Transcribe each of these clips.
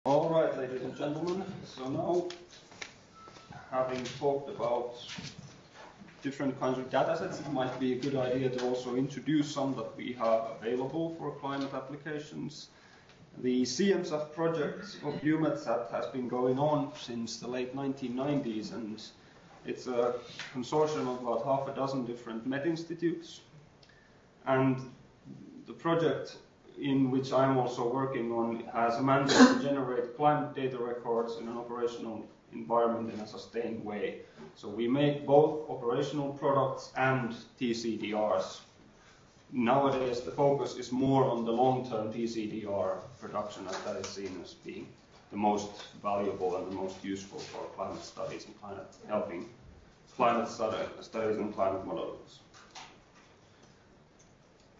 All right, ladies and gentlemen, so now, having talked about different kinds of datasets, it might be a good idea to also introduce some that we have available for climate applications. The CMSAF project of EUMETSAT has been going on since the late 1990s, and it's a consortium of about half a dozen different Met institutes. And the project in which I'm also working on has a mandate to generate climate data records in an operational environment in a sustained way. So we make both operational products and TCDRs. Nowadays, the focus is more on the long-term TCDR production, as that is seen as being the most valuable and the most useful for climate studies and helping climate studies and climate models.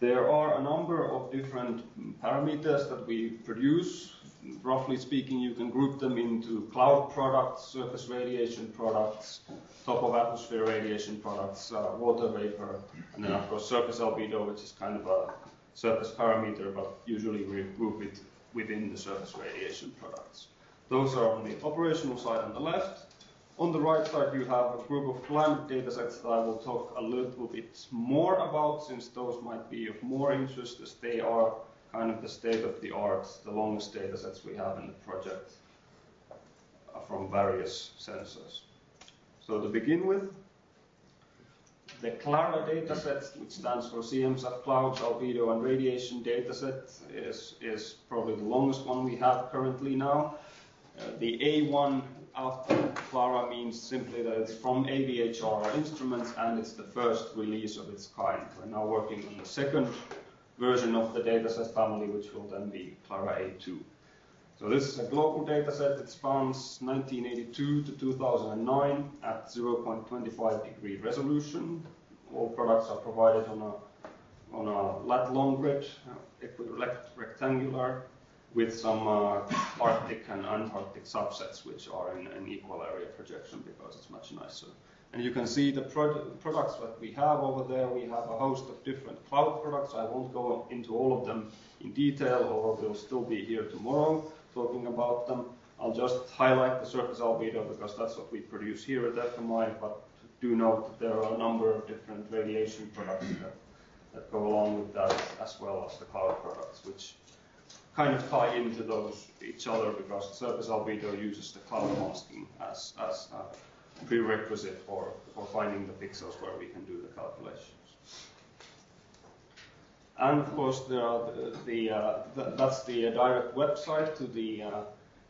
There are a number of different parameters that we produce. Roughly speaking, you can group them into cloud products, surface radiation products, top of atmosphere radiation products, water vapor, and then of course surface albedo, which is kind of a surface parameter, but usually we group it within the surface radiation products. Those are on the operational side on the left. On the right side, you have a group of climate datasets that I will talk a little bit more about, since those might be of more interest, as they are kind of the state of the art, the longest datasets we have in the project from various sensors. So to begin with, the CLARA dataset, which stands for CMSAF Clouds, Albedo, and Radiation dataset, is probably the longest one we have currently now. The A1 after CLARA means simply that it's from AVHR instruments and it's the first release of its kind. We're now working on the second version of the dataset family, which will then be CLARA A2. So this is a global dataset. It spans 1982 to 2009 at 0.25 degree resolution. All products are provided on a lat long grid, rectangular, with some Arctic and Antarctic subsets, which are in an equal area projection because it's much nicer. And you can see the products that we have over there. We have a host of different cloud products. I won't go into all of them in detail, or we'll still be here tomorrow talking about them. I'll just highlight the surface albedo because that's what we produce here at FMI, but do note that there are a number of different radiation products that go along with that, as well as the cloud products, which kind of tie into each other because the surface albedo uses the cloud masking as a prerequisite for finding the pixels where we can do the calculations. And of course, there are that's the direct website to the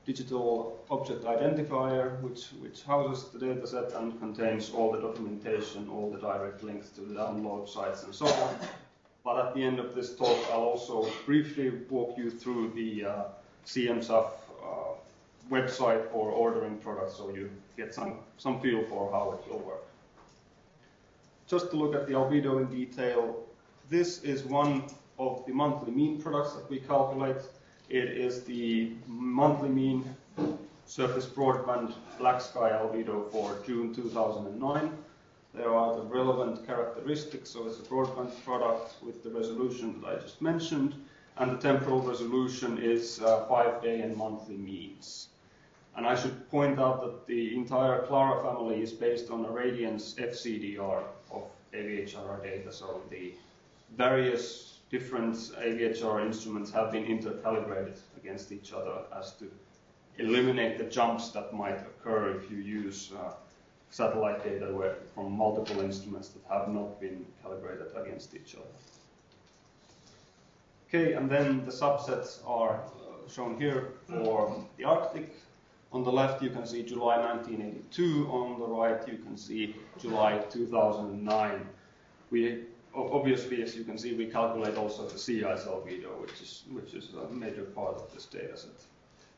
digital object identifier, which houses the dataset and contains all the documentation, all the direct links to the download sites, and so on. But at the end of this talk, I'll also briefly walk you through the CMSAF website for ordering products, so you get some feel for how it will work. Just to look at the albedo in detail, this is one of the monthly mean products that we calculate. It is the monthly mean surface broadband black sky albedo for June 2009. There are the relevant characteristics, so it's a broadband product with the resolution that I just mentioned, and the temporal resolution is 5-day and monthly means. And I should point out that the entire CLARA family is based on a Radiance FCDR of AVHR data, so the various different AVHR instruments have been intercalibrated against each other as to eliminate the jumps that might occur if you use satellite data from multiple instruments that have not been calibrated against each other. Okay, and then the subsets are shown here for the Arctic. On the left you can see July 1982, on the right you can see July 2009. We obviously, as you can see, we calculate also the sea ice albedo, which is a major part of this data set.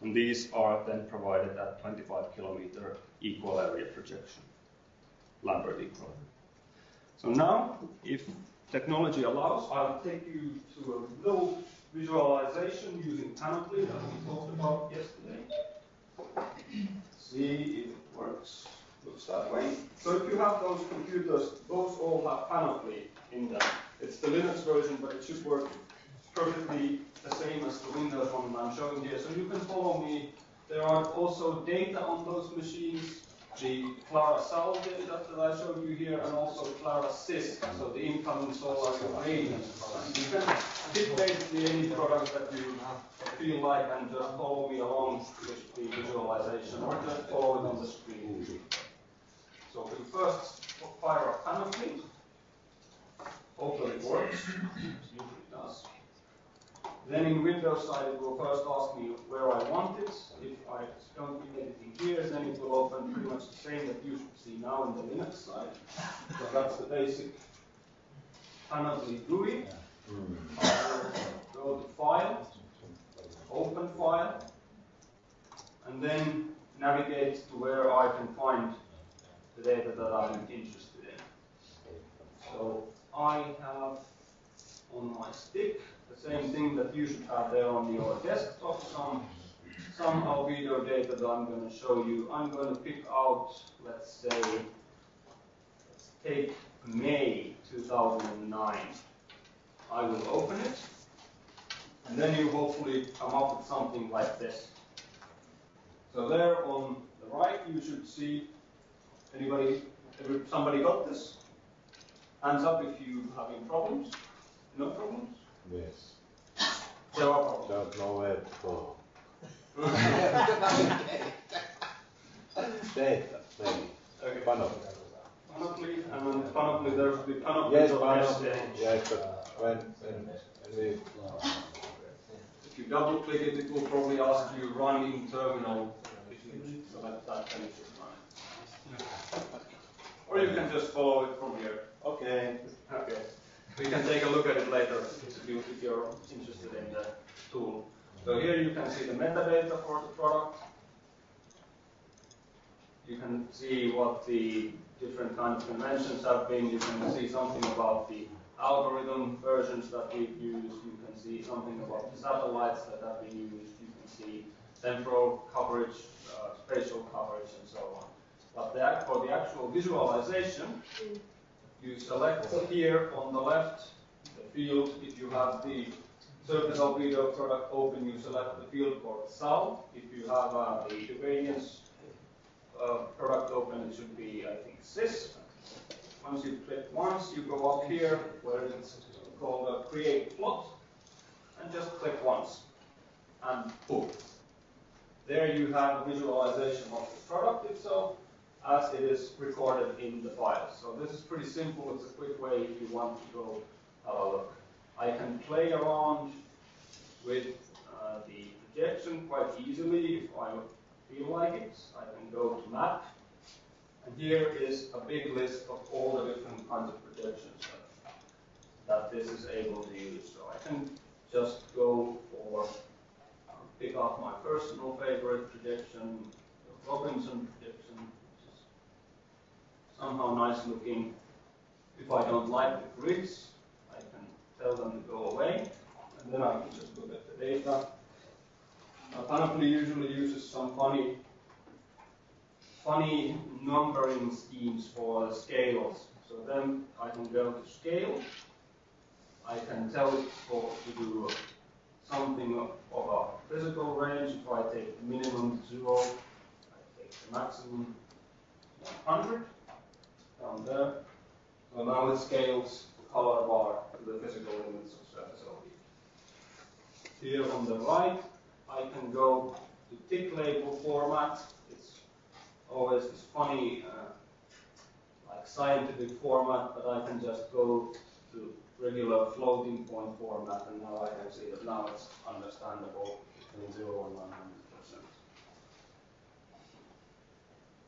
And these are then provided at 25 kilometer equal area projection, Lambert equal. So now, if technology allows, I'll take you to a little visualization using Panoply that we talked about yesterday. See if it works. Looks that way. So if you have those computers, those all have Panoply in them. It's the Linux version, but it should work perfectly the same as the Windows one I'm showing here. So you can follow me There are also data on those machines, the Clara Sal data that I showed you here, and also Clara Sys, so the incoming solar irradiance product. You can pick basically any product that you feel like and just follow me along with the visualization, or just follow it on the screen. So we first fire up Panoply. Hopefully it works. Usually it does. Then in Windows side, it will first ask me where I want it. If I don't give anything here, then it will open pretty much the same that you should see now in the Linux side. So that's the basic Panoply GUI. I will go to File, Open File, and then navigate to where I can find the data that I'm interested in. So I have on my stick the same thing that you should have there on your desktop, some albedo data that I'm going to show you. I'm going to pick out, let's say, let's take May 2009. I will open it, and then you hopefully come up with something like this. So there on the right, you should see somebody got this? Hands up if you're having problems. No problems? Yes. There are problems. Don't know where to go. Data, maybe. Okay. Panoply. Panoply, and then Panoply, there's the Panoply. Yes, Panoply. Yes, but when we... If you double click it, it will probably ask you run in terminal. If you select that, then it should run it. Or you can just follow it from here. Okay. Okay. We can take a look at it later if you're interested in the tool. So here you can see the metadata for the product. You can see what the different kinds of conventions have been. You can see something about the algorithm versions that we've used. You can see something about the satellites that have been used. You can see temporal coverage, spatial coverage, and so on. But for the actual visualization, you select here on the left the field. If you have the Surface Albedo product open, you select the field called SAL. If you have the irradiance product open, it should be, I think, Sys. Once you click once, you go up here where it's called a Create Plot, and just click once, and boom. There you have a visualization of the product itself as it is recorded in the file. So this is pretty simple. It's a quick way if you want to go have a look. I can play around with the projection quite easily if I feel like it. I can go to Map, and here is a big list of all the different kinds of projections that this is able to use. So I can just go for, pick up my personal favorite projection, the Robinson projection, which is somehow nice looking. If I don't like the grids, I can tell them to go away, and then I can just look at the data. Panoply usually uses some funny numbering schemes for the scales. So then I can go to scale. I can tell it to do something of a physical range. If I take the minimum 0, I take the maximum 100 down there. So now it scales the color bar to the physical limits of surface albedo. Here on the right, I can go to tick label format. It's always this funny, like scientific format, but I can just go to regular floating point format, and now I can see that now it's understandable between 0 and 100%.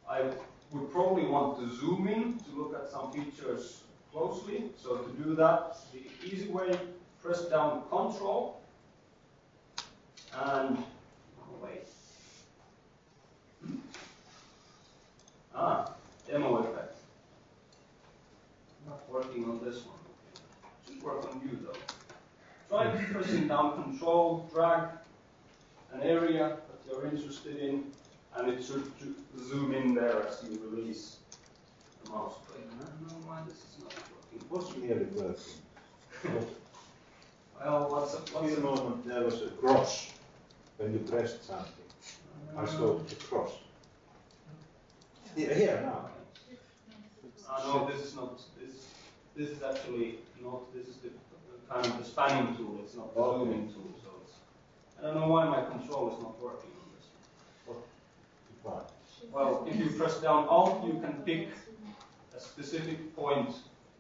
I would probably want to zoom in to look at some features closely. So to do that, the easy way, press down Control, and wait. Demo effect. Not working on this one. Should work on you though. Try pressing down Control, drag an area that you're interested in, and it should zoom in there as you release the mouse click. I don't know why this is not working. What's nearly working? Well, what's For a moment there was a cross when you pressed something. Let's go across. Here now. No, this is not. This is actually not. This is the kind of the spanning tool. It's not the zooming tool. So it's. I don't know why my control is not working on this. What? Well, if you press down Alt, you can pick a specific point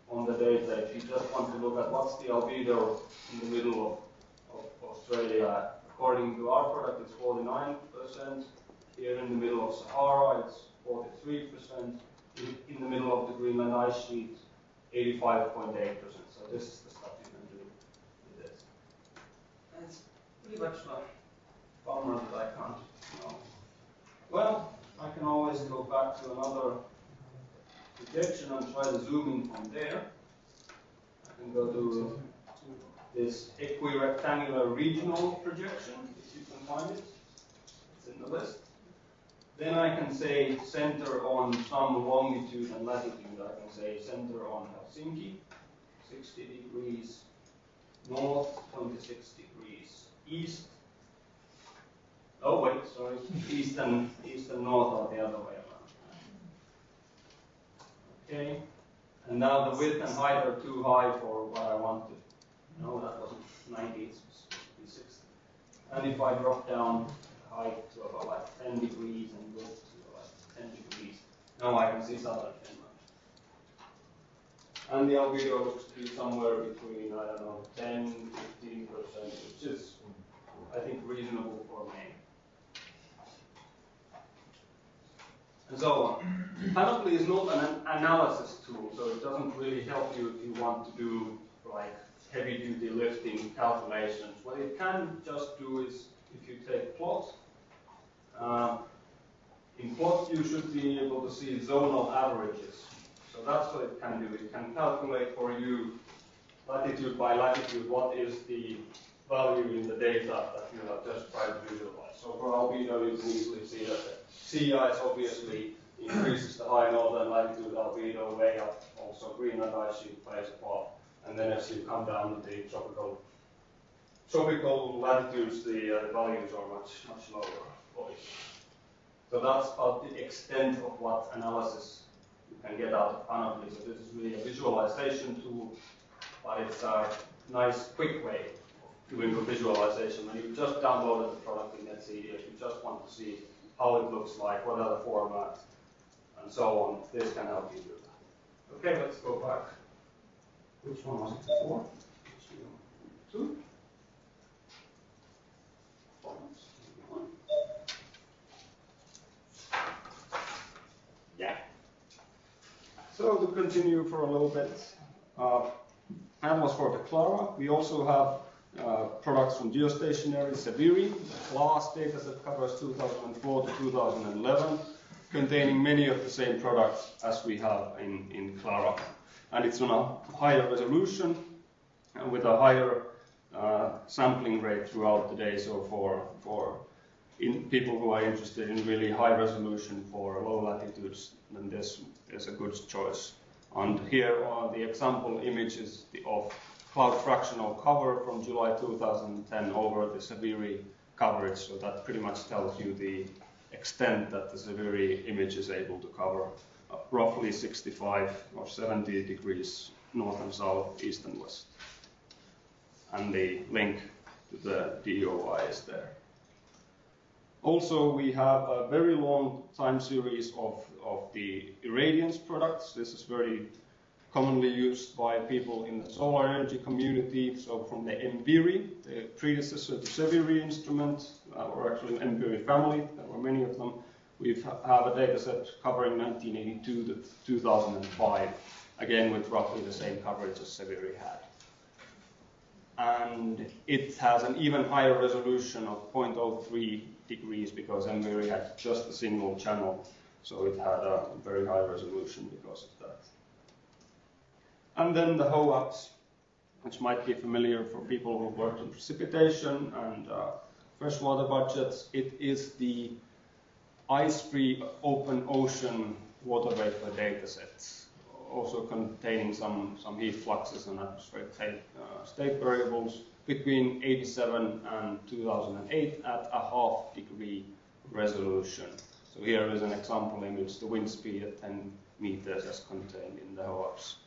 on the data. If you just want to look at what's the albedo in the middle of Australia, according to our product, it's 49%. Here in the middle of Sahara, it's 43%. In the middle of the Greenland ice sheet, 85.8%. So this is the stuff you can do with this. And it's pretty much a bummer that I can't. Well, I can always go back to another projection and try the zooming from there. I can go to this equirectangular regional projection, if you can find it. It's in the list. Then I can say center on some longitude and latitude. I can say center on Helsinki, 60 degrees north, 26 degrees east. Oh wait, sorry, east and north are the other way around. Okay, and now the width and height are too high for what I wanted. No, that wasn't 90, it's supposed to be 60. And if I drop down height to about like 10 degrees and width to like 10 degrees, now I can see southern Finland. And the albedo looks to be somewhere between, I don't know, 10, 15%, which is, I think, reasonable for Maine. And so on. Panoply is not an analysis tool, so it doesn't really help you if you want to do like heavy-duty lifting calculations. What it can just do is, if you take plot, in plot you should be able to see zonal averages. So that's what it can do. It can calculate for you latitude by latitude what is the value in the data that you have just tried to visualize. So for albedo you can easily see that the sea ice obviously increases the high northern latitude albedo way up. Also Greenland ice sheet plays a part. And then as you come down to the tropical latitudes, the values are much lower, obviously. So that's about the extent of what analysis you can get out of Panoply. So this is really a visualization tool, but it's a nice, quick way of doing the visualization. When you just downloaded the product in NetCDF, you just want to see how it looks like, what are the formats, and so on. This can help you do that. Okay, let's go back. Which one was it before? 2? Yeah. So to continue for a little bit, that was for the Clara. We also have products from geostationary, Seviri, the class dataset covers 2004 to 2011, containing many of the same products as we have in Clara. And it's on a higher resolution and with a higher sampling rate throughout the day. So for people who are interested in really high resolution for low latitudes, then this is a good choice. And here are the example images of cloud fractional cover from July 2010 over the Seviri coverage. So that pretty much tells you the extent that the Seviri image is able to cover. Roughly 65 or 70 degrees north and south, east and west. And the link to the DOI is there. Also, we have a very long time series of the irradiance products. This is very commonly used by people in the solar energy community. So from the MVIRI, the predecessor to Seviri instrument, or actually MVIRI family, there were many of them. We have a data set covering 1982 to 2005, again with roughly the same coverage as Seviri had. And it has an even higher resolution of 0.03 degrees because MVIRI had just a single channel, so it had a very high resolution because of that. And then the HOAPs, which might be familiar for people who worked in precipitation and freshwater budgets. It is the ice-free open ocean water vapor data sets, also containing some heat fluxes and atmospheric state variables between 87 and 2008 at a half degree resolution. So here is an example image, the wind speed at 10 meters as contained in the HOAPS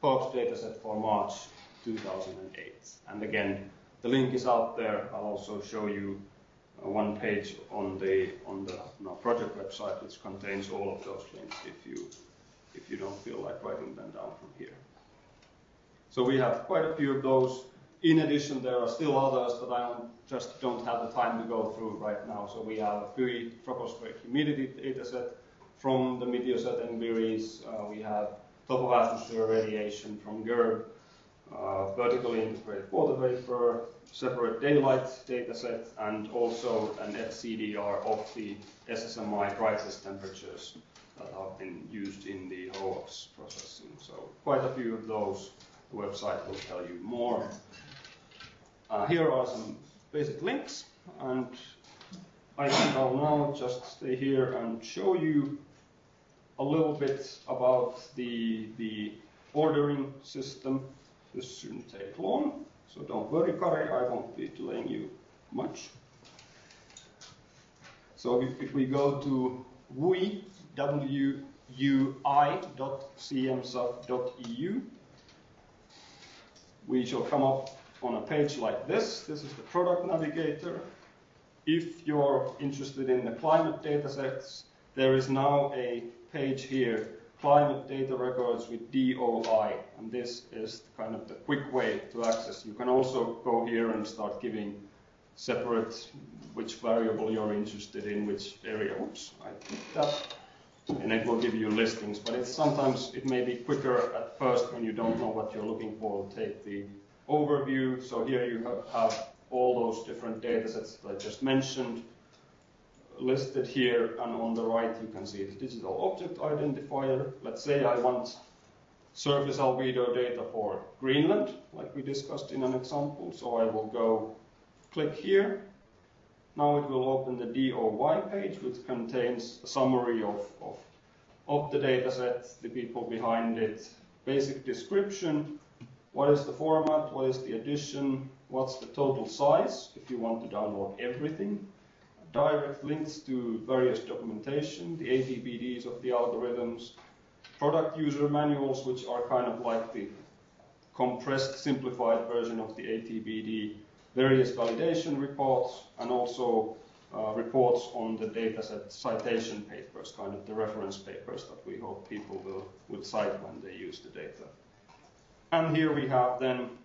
dataset for March 2008. And again, the link is out there. I'll also show you one page on the project website which contains all of those links if you don't feel like writing them down from here. So we have quite a few of those. In addition, there are still others that I just don't have the time to go through right now. So we have a FUI tropospheric humidity dataset from the Meteosat and VIRES. We have top of atmosphere radiation from GERB, vertically integrated water vapor, separate daylight dataset, and also an FCDR of the SSMI brightness temperatures that have been used in the HOAPS processing. So quite a few of those. The website will tell you more. Here are some basic links, and I think I'll now just stay here and show you a little bit about the ordering system. This shouldn't take long, so don't worry, Kari, I won't be delaying you much. So if we go to wui.cmsuf.eu, we shall come up on a page like this. This is the product navigator. If you're interested in the climate datasets, there is now a page here, climate data records with DOI, and this is kind of the quick way to access. You can also go here and start giving separate which variable you're interested in, which area. Oops, I picked that. And it will give you listings, but sometimes it may be quicker at first when you don't know what you're looking for. Take the overview. So here you have all those different datasets that I just mentioned listed here, and on the right you can see the digital object identifier. Let's say I want surface albedo data for Greenland, like we discussed in an example. So I will go click here. Now it will open the DOI page, which contains a summary of the dataset, the people behind it, basic description, what is the format, what is the addition, what's the total size if you want to download everything, direct links to various documentation, the ATBDs of the algorithms, product user manuals, which are kind of like the compressed, simplified version of the ATBD, various validation reports, and also reports on the dataset citation papers, kind of the reference papers that we hope people will cite when they use the data. And here we have then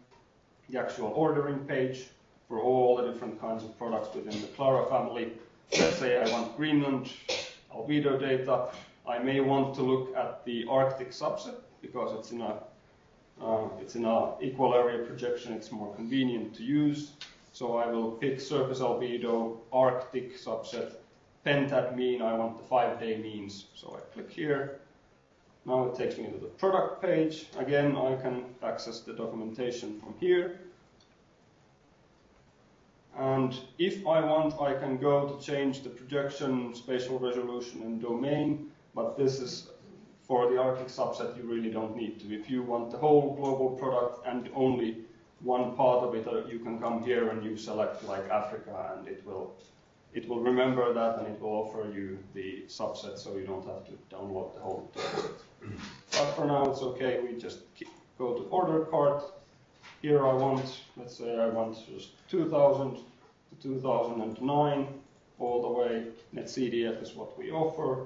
the actual ordering page for all the different kinds of products within the Clara family. Let's say I want Greenland albedo data. I may want to look at the Arctic subset because it's in a equal area projection. It's more convenient to use. So I will pick surface albedo, Arctic subset, pentad mean. I want the 5-day means. So I click here. Now it takes me to the product page. Again, I can access the documentation from here. And if I want, I can go to change the projection, spatial resolution, and domain. But this is for the Arctic subset, you really don't need to. If you want the whole global product and only one part of it, you can come here and you select like Africa, and it will remember that, and it will offer you the subset, so you don't have to download the whole dataset. But for now, it's okay. We just go to order cart. Here I want, let's say I want just 2000 to 2009 all the way. NetCDF is what we offer.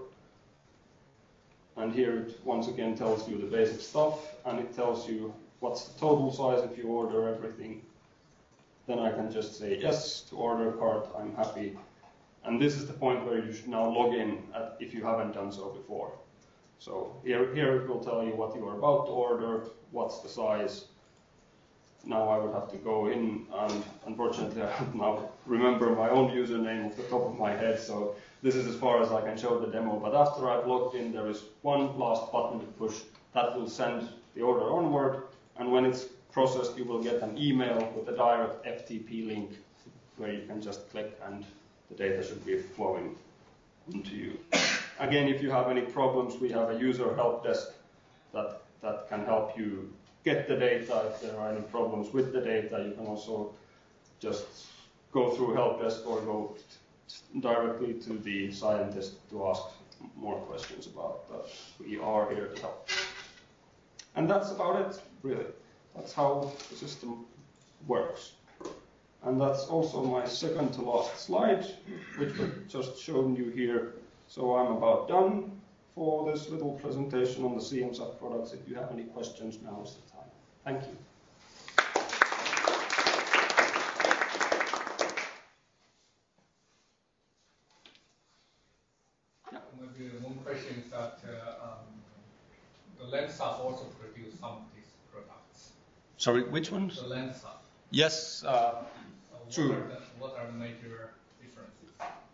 And here it once again tells you the basic stuff, and it tells you what's the total size if you order everything. Then I can just say yes to order cart, I'm happy. And this is the point where you should now log in if you haven't done so before. So here it will tell you what you are about to order, what's the size. Now I would have to go in, and unfortunately I don't now remember my own username off the top of my head, so this is as far as I can show the demo. But after I've logged in, there is one last button to push that will send the order onward, and when it's processed, you will get an email with a direct FTP link where you can just click and the data should be flowing into you. Again, if you have any problems, we have a user help desk that can help you get the data. If there are any problems with the data, you can also just go through help desk or go directly to the scientist to ask more questions about that. We are here to help. And that's about it, really. That's how the system works. And that's also my second to last slide, which I've just shown you here. So I'm about done for this little presentation on the CMSAT products. If you have any questions, now is the time. Thank you. Maybe one question is that the LENSAF also produce some of these products. Sorry, which ones? The LENSAF. Yes, true. What are the major differences?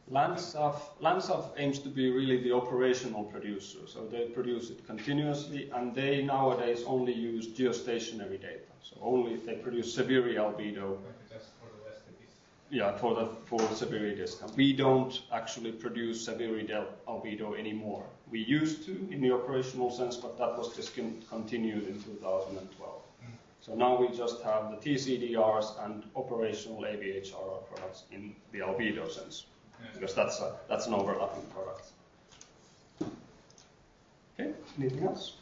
LANSAF aims to be really the operational producer, so they produce it continuously, and they nowadays only use geostationary data. So only they produce Severi albedo. Just for the STPs. Yeah, for the Severi disk. We don't actually produce Severi albedo anymore. We used to in the operational sense, but that was discontinued in 2012. So now we just have the TCDRs and operational AVHRR products in the albedo sense, because that's an overlapping product. Okay, anything else?